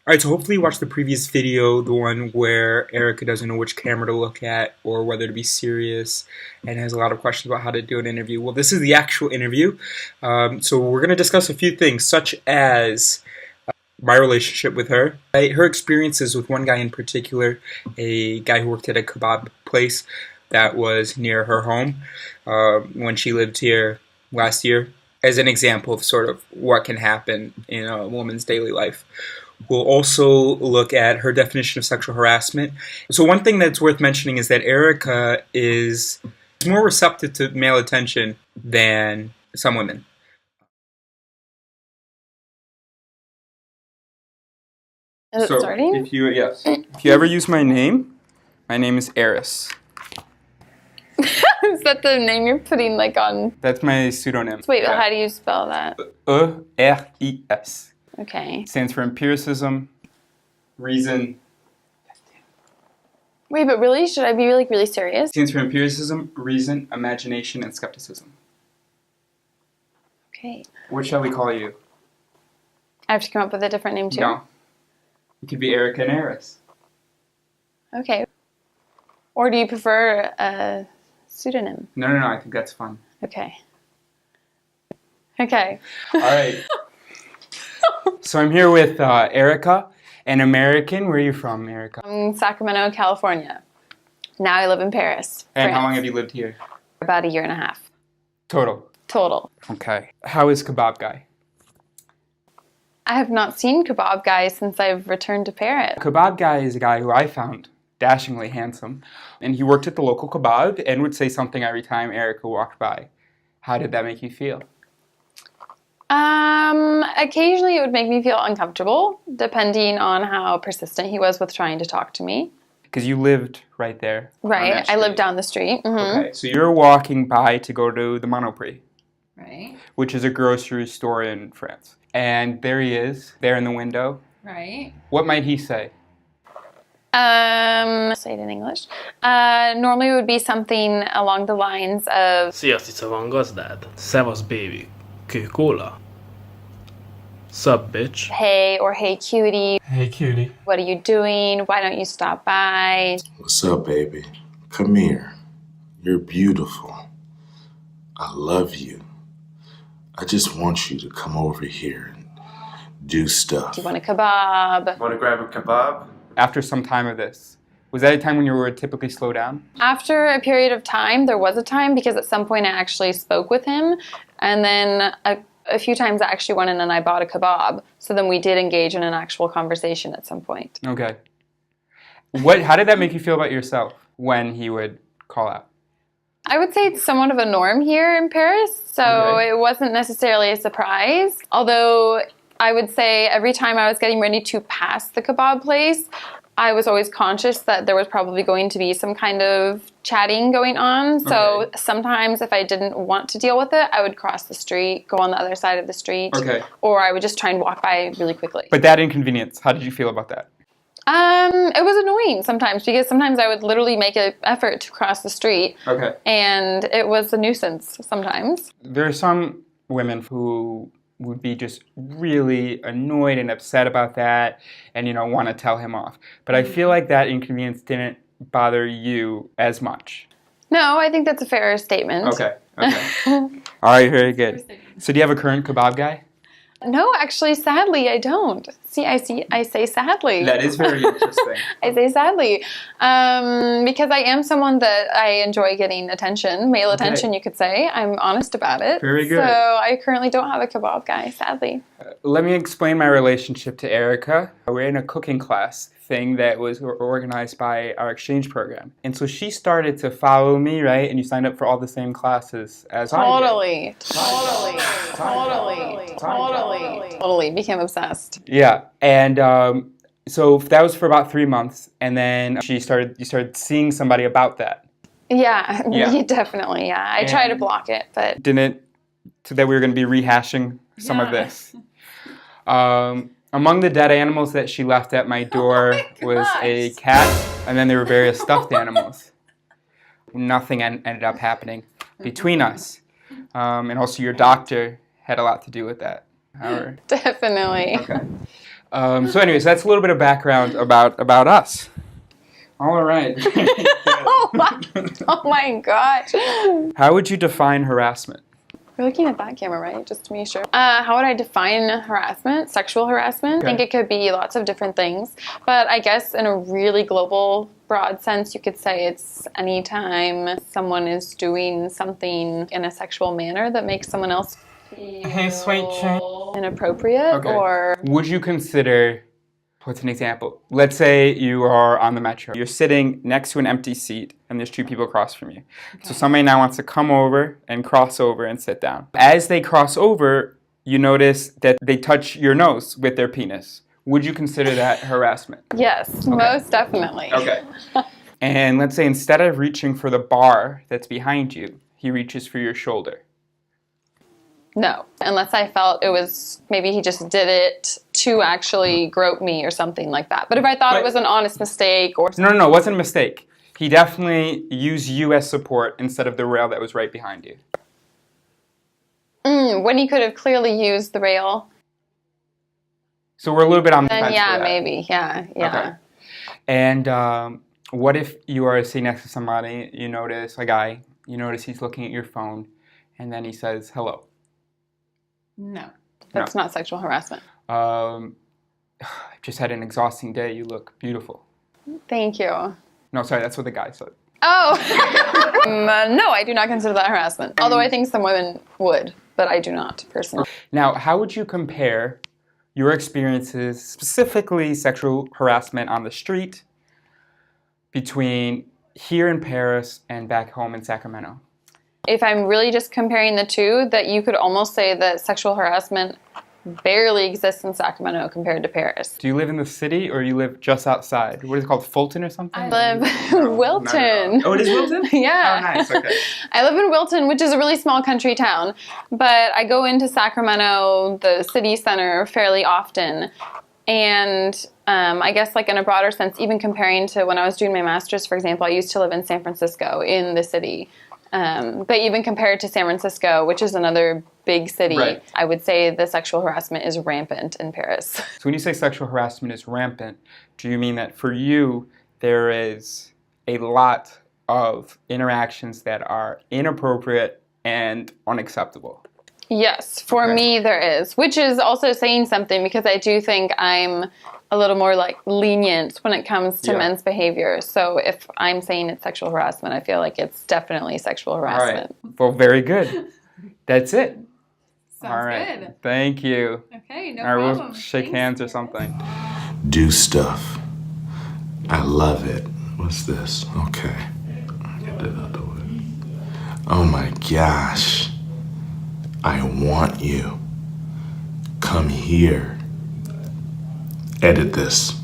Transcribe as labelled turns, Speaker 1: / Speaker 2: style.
Speaker 1: Alright, so hopefully you watched the previous video, the one where Erica doesn't know which camera to look at or whether to be serious and has a lot of questions about how to do an interview. Well, this is the actual interview. So we're going to discuss a few things, such as my relationship with her, her experiences with one guy in particular, a guy who worked at a kebab place that was near her home when she lived here last year, as an example of sort of what can happen in a woman's daily life. We'll also look at her definition of sexual harassment. So one thing that's worth mentioning is that Erica is more receptive to male attention than some women.
Speaker 2: Is it starting?
Speaker 1: If you ever use my name is Eris.
Speaker 2: Is that the name you're putting like on?
Speaker 1: That's my pseudonym.
Speaker 2: Wait, how do you spell that?
Speaker 1: E-R-I-S.
Speaker 2: Okay.
Speaker 1: Stands for empiricism, reason.
Speaker 2: Wait, but really? Should I be really serious?
Speaker 1: Stands for empiricism, reason, imagination, and skepticism.
Speaker 2: Okay.
Speaker 1: What shall we call you?
Speaker 2: I have to come up with a different name too?
Speaker 1: No. It could be Erica and Eris.
Speaker 2: Okay. Or do you prefer a pseudonym?
Speaker 1: No, I think that's fun.
Speaker 2: Okay. Okay.
Speaker 1: All right. So I'm here with Erica, an American. Where are you from, Erica?
Speaker 2: I'm Sacramento, California. Now I live in Paris,
Speaker 1: And
Speaker 2: France.
Speaker 1: how long have you lived here?
Speaker 2: About a year and a half.
Speaker 1: Total. Okay. How is Kebab Guy?
Speaker 2: I have not seen Kebab Guy since I've returned to Paris.
Speaker 1: Kebab Guy is a guy who I found dashingly handsome. And he worked at the local kebab and would say something every time Erica walked by. How did that make you feel?
Speaker 2: Occasionally it would make me feel uncomfortable, depending on how persistent he was with trying to talk to me.
Speaker 1: Because you lived right there.
Speaker 2: Right, I lived down the street. Mm-hmm.
Speaker 1: Okay, so you're walking by to go to the Monoprix.
Speaker 2: Right.
Speaker 1: Which is a grocery store in France. And there he is, there in the window.
Speaker 2: Right.
Speaker 1: What might he say?
Speaker 2: Say it in English. Normally it would be something along the lines of...
Speaker 3: Szia, cica van gazdád? Szevasz, baby. Kőkóla? Sup, bitch?
Speaker 2: Hey, or hey, cutie.
Speaker 1: Hey, cutie.
Speaker 2: What are you doing? Why don't you stop by?
Speaker 4: What's up, baby? Come here. You're beautiful. I love you. I just want you to come over here and do stuff.
Speaker 2: Do you want a kebab?
Speaker 1: Want to grab a kebab? After some time of this, was that a time when you would typically slow down?
Speaker 2: After a period of time, there was a time because at some point I actually spoke with him, and then a few times I actually went in and I bought a kebab. So then we did engage in an actual conversation at some point.
Speaker 1: Okay. How did that make you feel about yourself when he would call out?
Speaker 2: I would say it's somewhat of a norm here in Paris, so It wasn't necessarily a surprise. Although I would say every time I was getting ready to pass the kebab place, I was always conscious that there was probably going to be some kind of chatting going on. So sometimes if I didn't want to deal with it, I would cross the street, go on the other side of the street, or I would just try and walk by really quickly.
Speaker 1: But that inconvenience, how did you feel about that?
Speaker 2: It was annoying sometimes because sometimes I would literally make an effort to cross the street. And it was a nuisance sometimes.
Speaker 1: There are some women who would be just really annoyed and upset about that and, want to tell him off. But I feel like that inconvenience didn't bother you as much.
Speaker 2: No, I think that's a fair statement.
Speaker 1: Okay. All right, very good. So do you have a current kebab guy?
Speaker 2: No, actually, sadly, I don't. I say sadly.
Speaker 1: That is very interesting.
Speaker 2: I say sadly. Because I am someone that I enjoy getting attention, male attention, you could say. I'm honest about it.
Speaker 1: Very good.
Speaker 2: So I currently don't have a kebab guy, sadly.
Speaker 1: Let me explain my relationship to Erica. We're in a cooking class thing that was organized by our exchange program. And so she started to follow me, right? And you signed up for all the same classes as I did.
Speaker 2: Totally became obsessed.
Speaker 1: Yeah, and so that was for about 3 months, and then you started seeing somebody about that.
Speaker 2: Yeah, definitely, yeah. I try to block it, but...
Speaker 1: So that we were going to be rehashing some of this. Among the dead animals that she left at my door was a cat, and then there were various stuffed animals. Nothing ended up happening between us. And also your doctor had a lot to do with that.
Speaker 2: Definitely.
Speaker 1: Okay. So anyways, that's a little bit of background about us. All right.
Speaker 2: Oh my gosh.
Speaker 1: How would you define harassment?
Speaker 2: We're looking at that camera, right? Just to be sure. How would I define harassment, sexual harassment?
Speaker 1: Okay.
Speaker 2: I think it could be lots of different things. But I guess in a really global, broad sense, you could say it's anytime someone is doing something in a sexual manner that makes someone else feel inappropriate.
Speaker 1: Okay.
Speaker 2: Or
Speaker 1: Would you consider, what's an example? Let's say you are on the metro. You're sitting next to an empty seat and there's two people across from you. Okay. So somebody now wants to come over and cross over and sit down. As they cross over, you notice that they touch your nose with their penis. Would you consider that harassment?
Speaker 2: yes, most definitely.
Speaker 1: Okay. And let's say instead of reaching for the bar that's behind you, he reaches for your shoulder.
Speaker 2: No, unless I felt it was, maybe he just did it to actually grope me or something like that. But if I thought it was an honest mistake or...
Speaker 1: No, it wasn't a mistake. He definitely used you as support instead of the rail that was right behind you.
Speaker 2: When he could have clearly used the rail.
Speaker 1: So we're a little bit on the fence.
Speaker 2: Yeah,
Speaker 1: for that.
Speaker 2: maybe. Yeah.
Speaker 1: Okay. And what if you are sitting next to somebody, you notice a guy, you notice he's looking at your phone, and then he says, hello.
Speaker 2: No. That's not sexual harassment.
Speaker 1: I've just had an exhausting day. You look beautiful.
Speaker 2: Thank you.
Speaker 1: No, sorry, that's what the guy said.
Speaker 2: Oh! No, I do not consider that harassment. Although I think some women would, but I do not, personally.
Speaker 1: Now, how would you compare your experiences, specifically sexual harassment on the street, between here in Paris and back home in Sacramento?
Speaker 2: If I'm really just comparing the two, that you could almost say that sexual harassment barely exists in Sacramento compared to Paris.
Speaker 1: Do you live in the city or you live just outside? What is it called, Fulton or something?
Speaker 2: I live in Wilton.
Speaker 1: Oh, it is Wilton?
Speaker 2: Yeah.
Speaker 1: Oh, nice, okay.
Speaker 2: I live in Wilton, which is a really small country town, but I go into Sacramento, the city center, fairly often. And I guess like in a broader sense, even comparing to when I was doing my master's, for example, I used to live in San Francisco in the city. But even compared to San Francisco, which is another big city,
Speaker 1: right.
Speaker 2: I would say the sexual harassment is rampant in Paris.
Speaker 1: So when you say sexual harassment is rampant, do you mean that for you there is a lot of interactions that are inappropriate and unacceptable?
Speaker 2: Yes, for me there is, which is also saying something because I do think I'm a little more like lenient when it comes to men's behavior. So if I'm saying it's sexual harassment, I feel like it's definitely sexual harassment.
Speaker 1: All right. Well, very good. That's it.
Speaker 2: Sounds
Speaker 1: all right.
Speaker 2: good.
Speaker 1: Thank you.
Speaker 2: Okay, no
Speaker 1: all right,
Speaker 2: problem.
Speaker 1: We'll shake hands or something.
Speaker 4: Do stuff. I love it. What's this? Okay. Get that out the way. Oh my gosh. I want you. Come here. Edit this.